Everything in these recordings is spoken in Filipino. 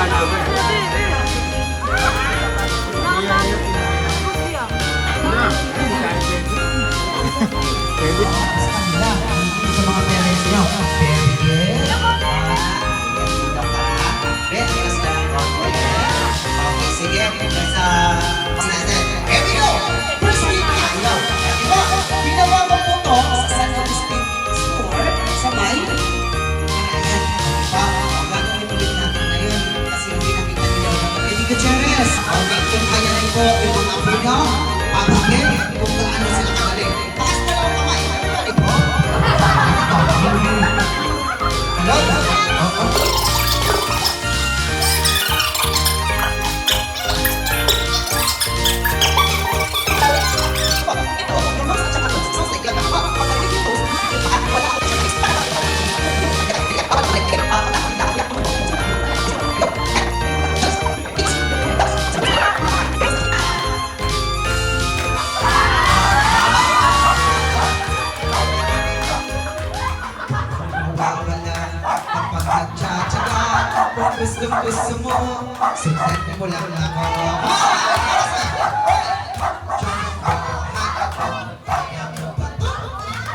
Gumagana ako eh. Pwede. Sa mga parents nyo. Okay, sige. Here we go! First week tayo. Diba? Ginawa mo po to sa San Agustin Store sa May. Gagawin ulit natin ngayon kasi hindi nakita nila ang Eddie Gutierrez. Okay, kung kaya rin po yung mga apo nyo, pabakit kung gaano sila kagaling. Taas na lang kamay. Balik po. Hello? Gusto mo, sundan mo lang ako. Kaya mo ba to?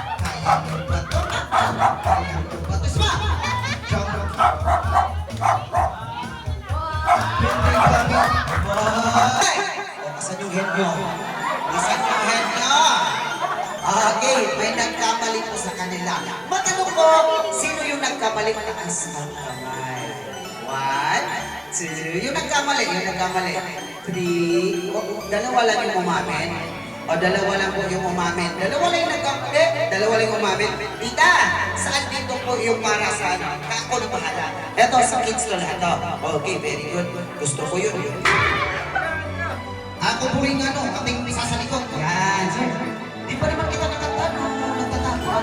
Kaya mo ba to? Kaya mo ba to? Isma! Asan yung head nyo? Asan yung head nyo? Okay, may nagkamali po sa kanila. Matanong ko, sino yung nagkamali? Mataas ang kamay. 1, 2, yung nagkamali. 3, dalawa lang yung umamin. O dalawa lang po yung umamin. Dalawa lang yung nagkamali, dalawa lang yung umamin. Tita, saan dito po yung para sa ako na bahala? Eto, sa kids ko lahat to. Okay, very good. Gusto ko yun. Ako po rin kaming sasalikot. Yan, sir. Di pa naman kita nakanta, no? Nagtatawa.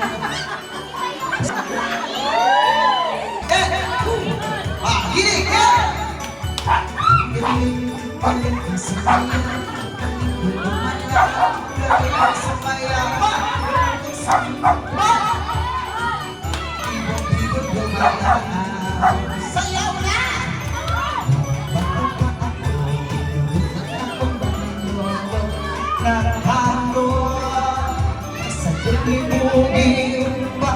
Ginig! Sayaw na! Nakahalo sa dibugin ba?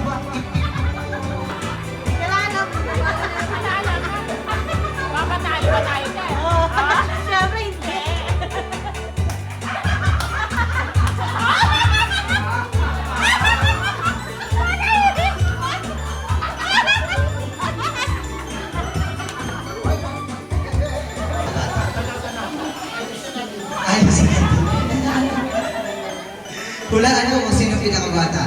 Siyempre hindi. Ay, sige. Hulaan mo kung sino pinakabata.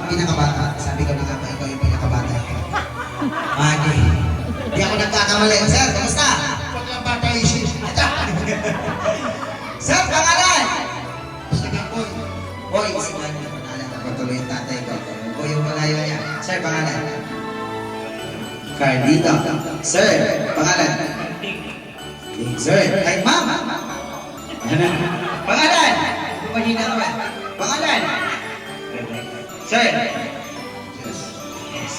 Pinakabata. Sabi ko na nga ba, ikaw yung pinakabata. Okay. Hindi ako nagkakamali. Sir, kamusta? Pagkabata isis. Sir, pangalan! Sagapoy. Boy, isipan niyo pangalan. Patuloy yung tatay ko. Boy, yung malayo niya. Sir, pangalan? Carlito. Sir, pangalan? Sir, ay ma'am. Pangalan? Pumahina ka ba? Pangalan? Sir. Yes.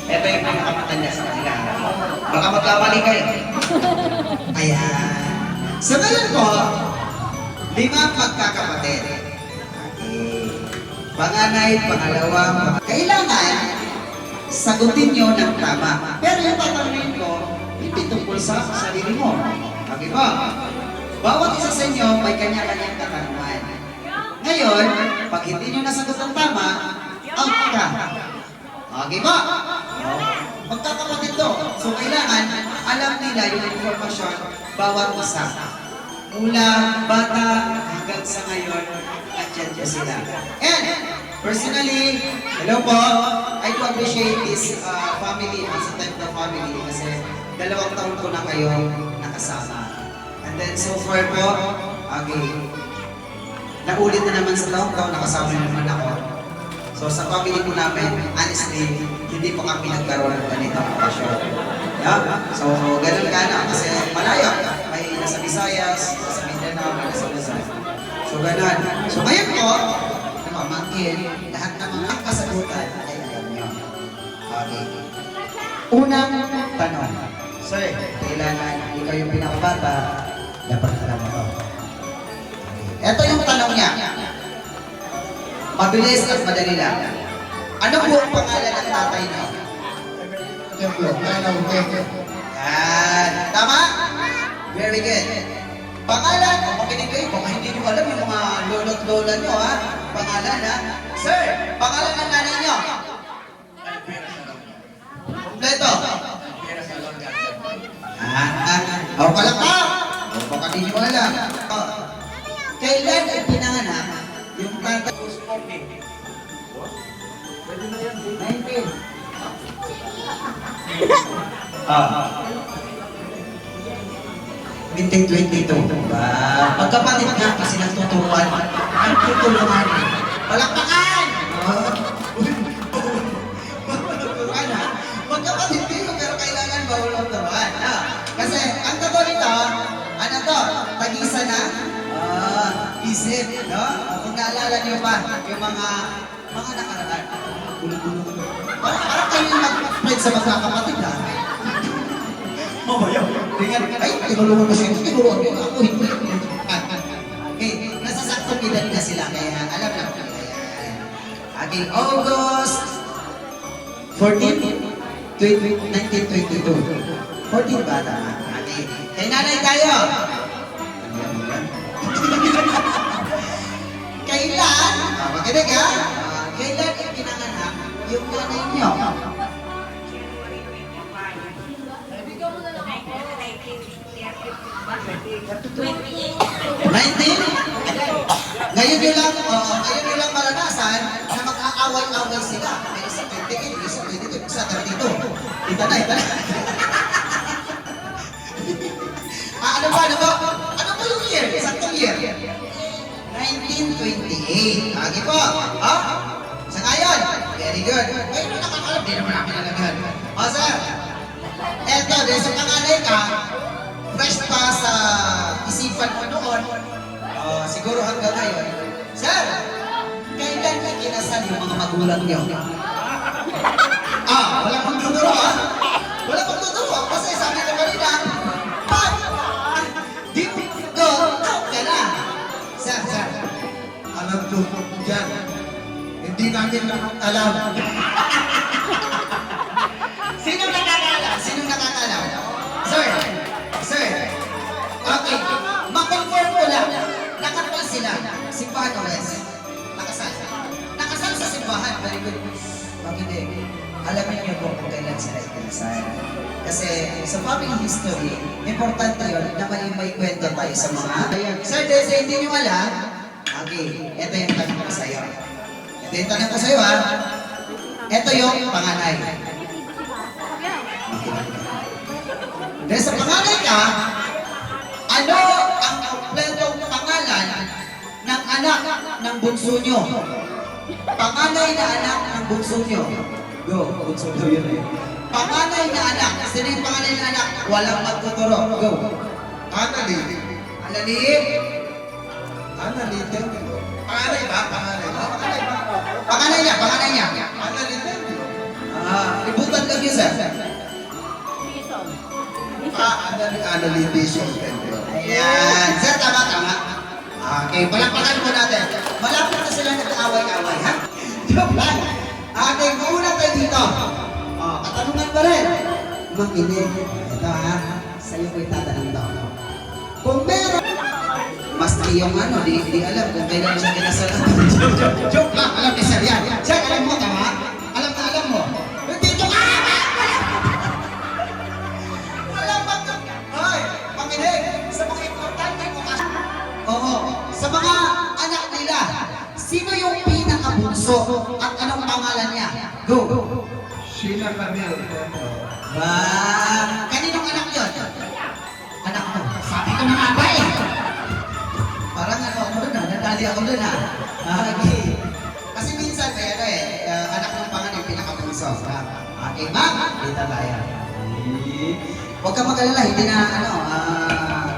Ito yung pinakamatanda sa kanila. Baka magkamali kayo. Ayan. So ngayon po, 5 magkakapatid. Okay. Panganay, pangalawa, kailangan sagutin nyo ng tama. Pero yung tatanungin ko, hindi tungkol sa sarili mo. Okay ba? Bawat isa sa inyo may kanya-kanyang katanungan. Ngayon, pag hindi nyo nasagot ang tama, out ka. Okay ba? Magkakapatid to. So kailangan alam nila yung informasyon bawat isa. Mula bata hanggang sa ngayon, andyan po sila. And personally, hello po, I do appreciate this family, as a type of family, kasi 2 taon ko na kayo nakasama. And then so far po, okay, naulit na naman sa taon, nakasama naman ako. So sa family po namin, honestly, hindi po kami nagkaroon ng ganitong okasyon. Yeah? So ganun ka na, kasi malayo. May nasa Visayas, nasa Mindanao, nasa Luzon. So ganun. So ngayon po, namamangkin, lahat ng mga kasagutan ay alam nyo. Okay. Unang tanong. Sir, kailangan ikaw yung pinakabata, dapat alam mo to. Ito yung tanong niya. Mabilis at madali lang. Ano po ang pangalan ng tatay niyo? Templo. Yan. Tama? Very good. Pangalan, kung makinig kayo, baka hindi niyo alam yung mga lolo't lola niyo, ha? Pangalan, ha? Sir, pangalan ng nanay niyo? Kompleto. O, palakpak! O, baka di niyo alam. O, kailan ay pinanganak yung tatay? 19. Minting 22. Magkapatid nga kasi nagtuturuan. Nagtutulungan. Palakpakan! Magtutulungan, ha? Magkapatid kayo pero kailangan bawal ang turuan. Kasi ang tabo nito, ano to? Tag-isa na? Isip, no? Kung naalala niyo pa, yung mga nakaraan. Parang kayo yung mag-spread sa magkakapatid, ha? Mamayaw. Ay, tinulungan ko siya. Tinulungan ko. Ako hindi. Okay, nasasaktong edad na sila. Kaya alam na po nila yan. Ating August 14, 1922. 14 ba? Tama. Okay. Kay nanay tayo. Kailan? Makinig ha? Kailan ipinanganak yung nanay niyo? 19? Ngayon nyo lang maranasan na mag-aaway-away sila. May isa 20, isa 22, isa 32. Ito na. Ano ba? Ano ba yung year? Saktong year? 1928. Lagi po. Sa ngayon? Very good. Ngayon na nakakalam. Di naman namin nalagyan. Sir. Eto, dahil sa panganay ka, fresh pa sa isipan mo noon, siguro hanggang ngayon. Sir, kailan ka kinasal yung mga magulang niyo? Wala pang tuturo, ha? Wala pang tuturo. Kasi sabi ko kanina, deep go, out ka na. Sir. Alam ko yan. Hindi namin alam. Sinong nakakaalam? Sir. Okay. Ma-confirm ko lang. Nakapal sila. Simbahan o West. Nakasal sa simbahan. Very good. Bakit eh? Alamin niyo po kung kailan sila ikinasal. Kasi sa family history, importante yun na may kwento tayo sa mga... Sir, dahil sa hindi niyo alam, okay, ito yung tanong ko sa'yo. Ha? Ito yung panganay. Dahil sa panganay ka, ano ang kompletong pangalan ng anak ng bunso nyo? Panganay na anak ng bunso nyo. Go, bunso nyo yun eh. Panganay na anak. Sino yung panganay na anak? Walang magtuturo. Go. Anali. Templo. Panganay ba? Panganay niya. Anali Templo. Ibutan lang yun, sir. Anali Bishop Templo. Ayan. Sir, tama. Okay, palakpakan po natin. Malapit na sila nag-aaway-aaway, ha? Joke lang. Okay, mauna tayo dito. Katanungan pa rin. Makinig. Ito, ha? Sa'yo ko itatanong daw. Kung meron, maski yung di alam kung kailan siya kinasal. Joke lang, alam ni Sir yan. Sir, alam mo, tama? Alam mo. Dito ka! Wala ba ito? Hoy, makinig. Sa mga importante mo kasi. Oo, sa mga anak nila, sino yung pinakabunso at anong pangalan niya? Go! Sheila Camille Templo. Kaninong anak yun? Anak mo. Sabi ko na nga ba eh. Parang ako doon nadali ako doon Okay. Kasi minsan anak ng pangalan yung pinakabunso. Okay, ma'am, dito tayo. Huwag ka mag-alala, hindi na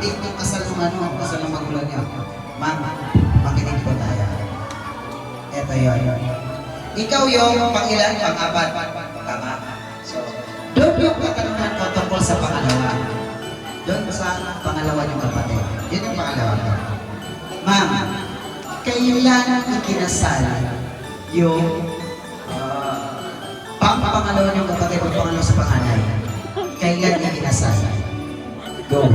hindi kasal ng magulang niyo. Ma'am, makinig po tayo. Ito yun. Ikaw yung pang-ilan, pang-apat. Tama. So, doon yung katanungan ko tungkol sa pangalawa. kailan ikinasal yung pangalawa niyong kapatid o pangalawa sa panganay? Kailan ikinasal? Go.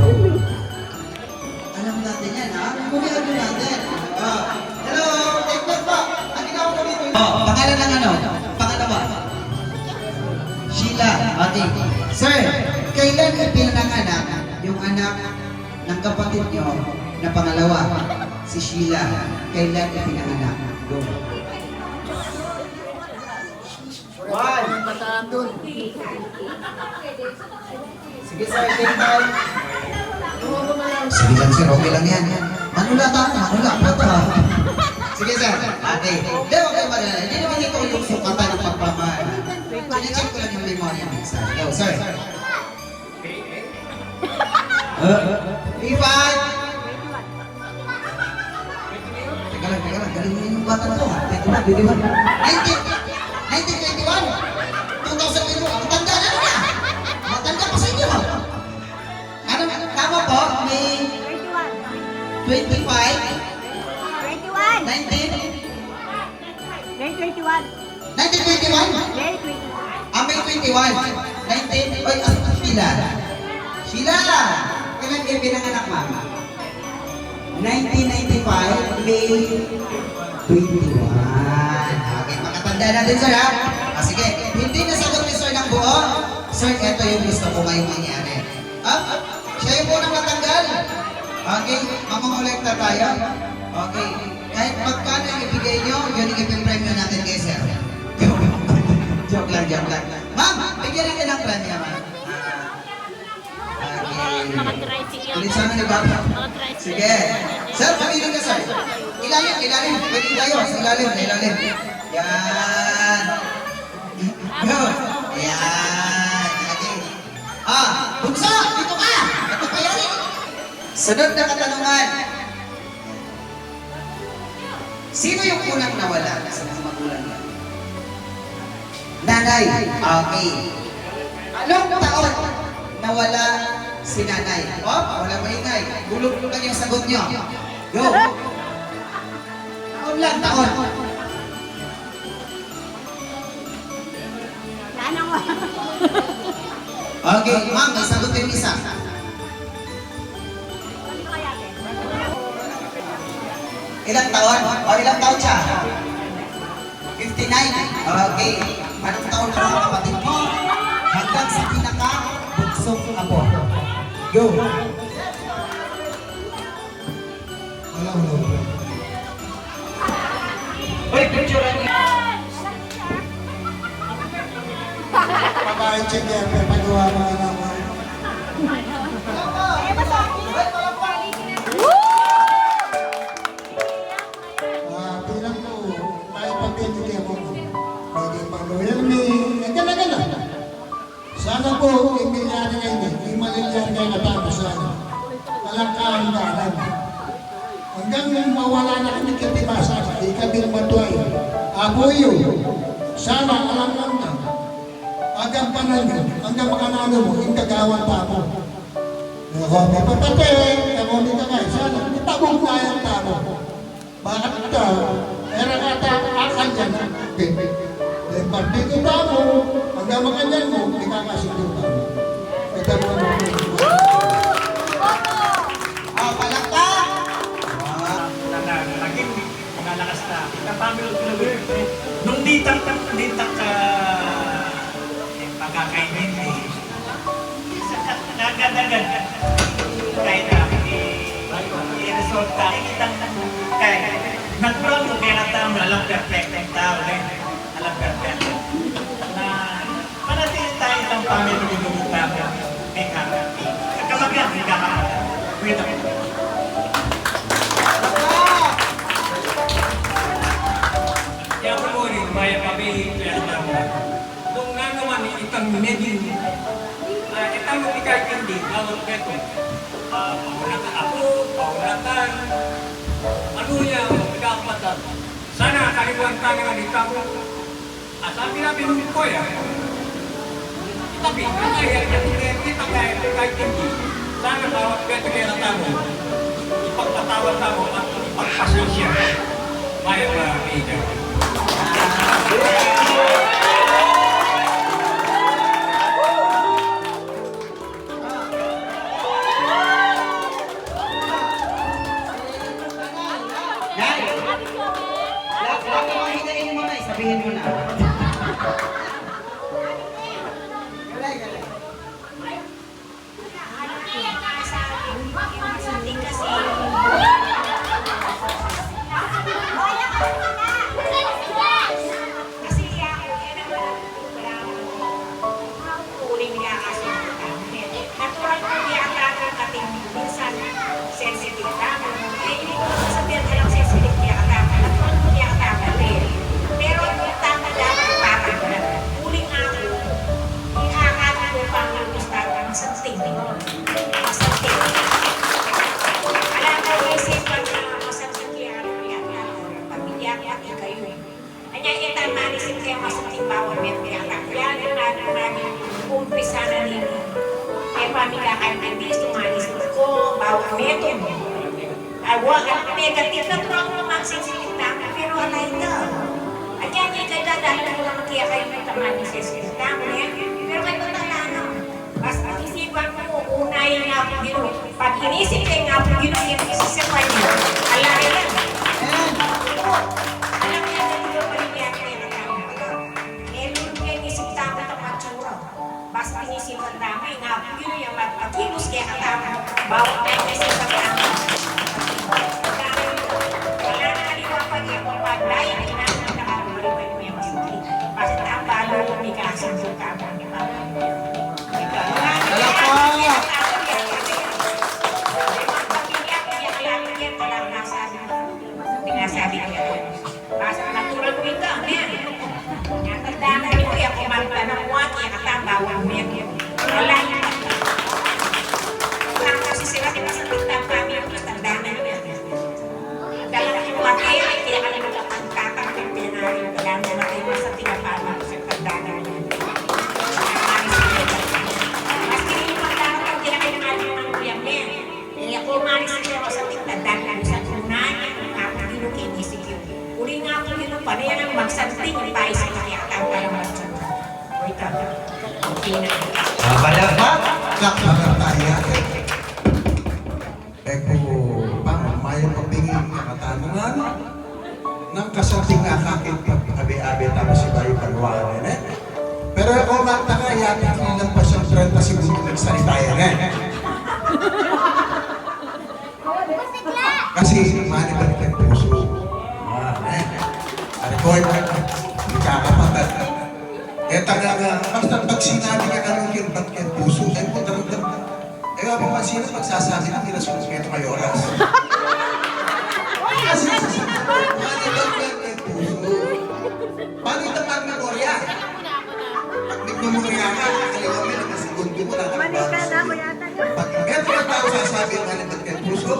Alam natin yan, ha? Kumiyado natin. Hello, take back po. Ang ginawa ko dito. Pangalan ng ano? Pangalawa. Sheila. Okay. Sir, kailan ipinanganak yung anak ng kapatid niyo na pangalawa? Si Sheila. Kailan ipinanganak? Go. Sige sir, take time. Sige lang sir, okay lang yan. Manula tayo, manula. Pata. Sige sir, okay. Hindi, okay ba na? Hindi naman ito yung sukatan ng pagpamahal. Kine-check ko lang yung memory minsan. Go, sir. P5! Teka lang. Galing mo yung bata na to, ha? 21. 1921! 2021! Matanda na niya! Matanda pa sa inyo! Ano, tama po? May 25, 21. 19, May 21. 1921? May 21. May 21. 19, oy, Sheila. Sheila! Kailan kayo pinanganak, mama? 1995, May 21. Okay, makatanda natin, sir, ha? Sige, hindi nasagot ni sir ng buo. Sir, ito yung gusto ko ngayong mangyari. Siya yung unang matanggal. Okay, mamamulekta tayo. Okay, kahit magkano yung ibigay nyo, yun yung ipipremyo natin kay sir. Joke lang. Ma'am, bigyan natin ng premyo, ma'am. Okay. Ulit sana ni Baba. Sige. Sir, pamilin ka, sir. Ilalim. Pwede tayo. Sa ilalim. Yan. Go. Yan. Okay. Bunso! Dito ka! Ito pa yan. Sunod na katanungan. Sino yung unang nawala sa mga magulang niya? Nanay. Okay. Anong taon nawala si nanay? Wala maingay. Gulog lang yung sagot nyo. Go. Taon. Sana mo. Okay, ma'am, may sagot yung isa. Ilang taon? Ilang taon siya? 59. Okay. Anong taon na mga kapatid mo? Hanggang sa pinaka-buksong apo. Go. Uy, picture lang. Babae check yan, may pagawa mo na ako. Bilang ko, may pagpinigay ako. Pwede pag-gawin may gana-gana. Sana po, imilyari ngayon din. Imalilyari ngayon na tayo sana. Walang kahandanan. Hanggang mawala na kami kitibasa, di kami matuay. Ako yun. Sana alam lang na. Hanggang panahon, hanggang makanalo mo, yung kagawan pa mo. Ako, may patate, ako may kagay. Sana, itabong na yung tamo. Bakit ito? Era kata akal dyan. Dahil pati ko tamo, hanggang makanyan mo, ikakasin yung tamo. Ito mo mo. Palakpak! Naging nalakas na. Kapamil ko na nung ditak ka pagkakainin nagadagan kahit na i-resort ka kaya natural mo kaya natang alam perfect ang tao alam perfect na manatili tayo ng pamilya ng tao may karami kapagyan may karami wait a minute. Kaya po rin, may pabihing kaya naman. Nung nanaman itang medyo, itang ikay hindi, bawat beto. Paunatan ako, paunatan. Ano niya, magkakapatan. Sana kalibuan ka nga dito ako. Sabi namin nung ko ya. Tapi, kita kaya ikay hindi. Sana bawat beto kaya natamo. Ipagpatawad mo at ipagpasensya. Maya pamilya. Nay! Lahat mo higain mo na, sabihin mo na. Galay, galay. umpisa na nini. Kaya pamilya kayo ng bis, tumalis ko, bawat metod. Ay, wag, negative na po ang magsisilip namin, pero alay ka. At yan yung dahil ko lang kaya kayo may tamani sa silip namin, pero kayo talano. Basta isipan mo, unayin nga po gino. Pag inisip kayo nga po gino, yung isisipan nyo, alay lang. Alam niya na dito pa rin yan kayo na kami. Eh, lulong kayo isip tama ng matsura. Basta inisipan namin, nga po gino yung magpakilos kaya katama. Bawat na yung isip tama. Wala na kaliwa pa niya kung paglayan ay naman nakakaribay mo yung masukli. Bakit ang balo kung may kasunod ka mo niya? Wala po! Pinasabi niya. Basta natural mo ito. Natandaan niyo yung kumanta ng muwag yung katambawan mo yan. Wala yan. Kung kasi sila sa tintang kami yung natandaan niyo yan. Dalawa yung matay ay kaya kami magkapagkatang ng pinari. Kailangan na kayo sa tinapala sa tandaan niyo. Maski yung magkakaroon ang kinakain ng ating mga uyang yan. Kaya kung malis niyo sa tintandaan lang sa tunay, uli nga ako nilo pa na yan ang magsanting yung pais na kayakang para magsanting. O ikaw, okay na. Malabat! Kakakataya. Eko, pamamayan pabingin kakatanungan ng kasanting akakit pagkabi-abi tapos si Bayo Paluwanan eh. Pero ako magtaka, yakin lang pa siyang 30 segundo nagsalita yan eh. Kasi mali ba ng puso? Record, ikakapatad. Eh talaga, basta pag sinabi ka ganun yung ba't yung puso, ay po daramdam. Eh nga pa sino magsasabi ng irasunod meto kayo oras? Kasi sasabi, mali ba yung puso? Paano yung magmemorya? Pag nagmemorya ka, kakaliwa mo na segundo mo na pag meto yung tao sasabi, mali ba yung puso?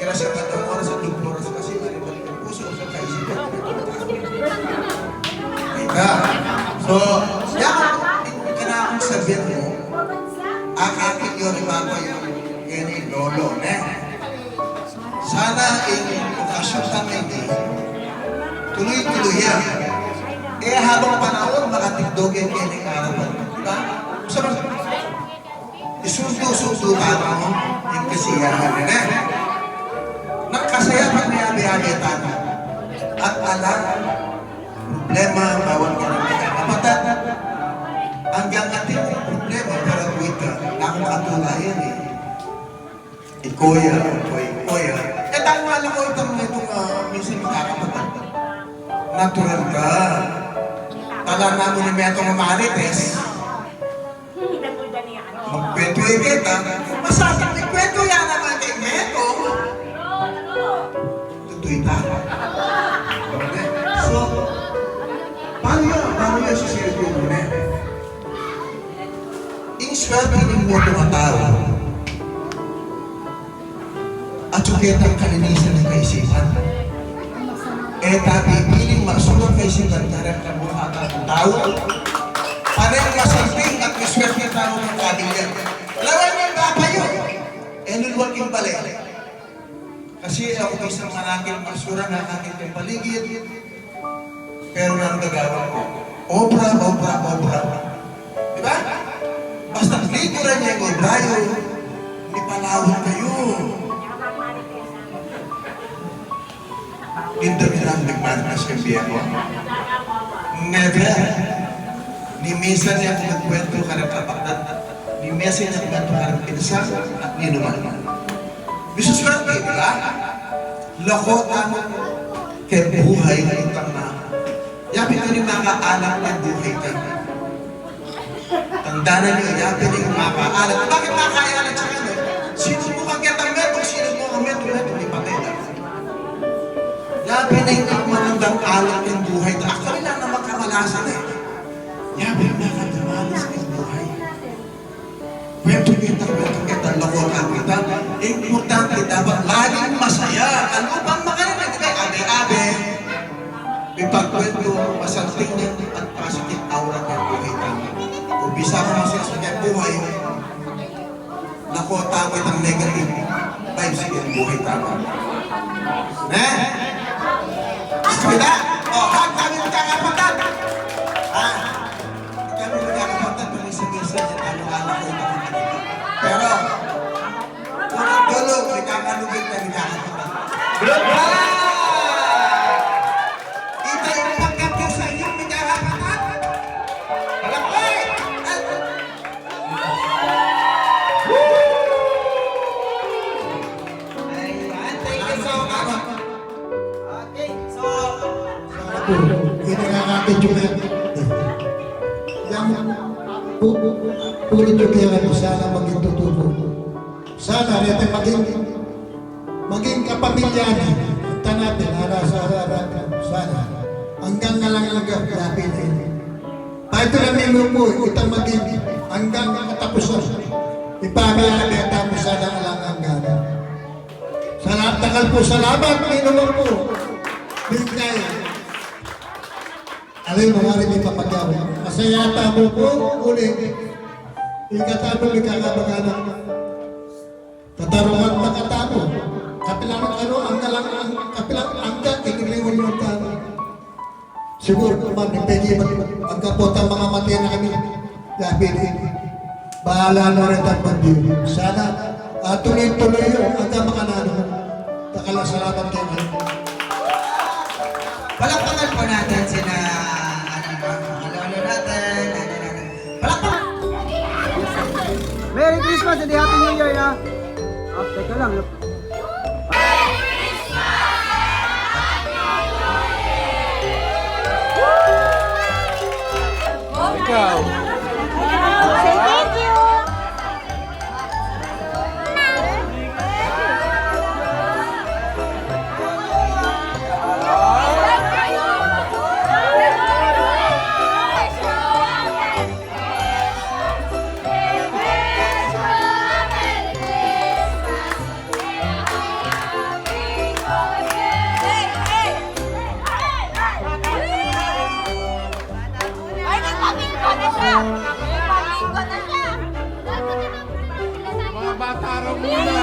Irasya ka daw oras at lupong oras kasi mali ba yung puso sa kaisipan. So, yan ka na akong sabihin mo, akakit yun ni Mama yung lolo, ne? Sana okasyon kami tuloy-tuloy yan. Eh, habang panahon, makatigdog yan kayo ng karapan. Diba? Sabi, isundo-sundo ka mo yung kasiyahan, ne? Nagkasaya pag may abi-abitan at alam problema, bawal ka ng mga kapatid. Hanggang natin yung problema, pero wait ka, na ako makatulayan eh. Ikoya. Eh, dahil wala ko itong minsan makakapatid. Natural ka. Talana mo ni Meto ng Marites. Magkwento-kwento kita. Masasang may kwento yan naman kay Meto. Tutoy tayo. So, paano yun sisilipin mo na? Yung swerte ng mga tao at sukit ang kalinisan ng kaisipan. Eh, tabi, piling masulang kaisipan karang kabuhatan ng tao. Parang masalting at may swerte ng tao ng kabilan. Lawan yung bapa yun. Eh, lulwag yung balik. Kasi Kasi ako isang malaking basura na aking paligid. Pero nang gagawin ko, obra. Diba? Basta likuran niya yung obrayo, hindi palawin kayo. Hindi bilang nagmanitas kang biya ko. Never. Ni minsan niya kung nagkwento ka ng kapatid, ni minsan niya kung nagkwento ka ng pinsan, at ni naman. Bisus ka, diba? Lakot ang kaya buhay na itang na. Yapi ka rin makaalam ng buhay ka. Tandaan niyo, yapi rin makaalam. Bakit makaalam siya ano? Sinubukan kita metong, sinubukan metong, di patay na. Yapi na yung manandang alam ng buhay. Actually lang naman kamalasan eh. Yapi na nakadamalas ng buhay. Kwento kita, lakot ang kita. Importante dapat laging masaya. Ano bang makarinig? Abe-abe. Ipagkwento, masanting niya at positive aura ng buhay namin. Kung bisa ko masaya sa kanyang buhay, nakuha tawit ang negative vibes ng buhay namin. Gusto kita? Hag kami magkakapatid! Kami magkakapatid, palis-bisa niya, ano-ano ko ito. Pero, unang dulo, may kakalugit na magkakapatid. Goodbye! Inangangapit yung pulit yung kaya sana maging tutubo. Sana natin maging kapamilyan. Punta natin, sa araw-araw. Sana. Hanggang na lang yapin na yun. Kahit namin mo itang maging hanggang katapusan. Ipamilya mo sana lang hanggang. Tagal po, salamat, Pinoon po. Bigay. Alam mo, mga rin papagawa. Masaya tamo po, ulit. Ikatamo, ikakabaganan. Tatarungan na katamo. Kapilang kapilang angkat, ikiliwan mo tamo. Siguro, man, pwede ang kapotang mga mati na kami. Yabi rin. Bahala na rin ang bandiyo. Sana, tuloy-tuloy yun hanggang makanano. Salamat kayo. Palakpakan po natin sina lolo natin, palakpakan! Merry Christmas and Happy New Year na! Teka lang. Ikaw. Say thank you! Mga bata raw muna.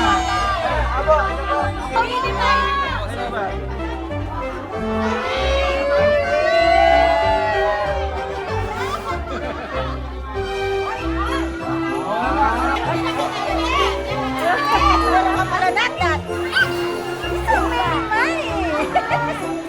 Para not that. So many money.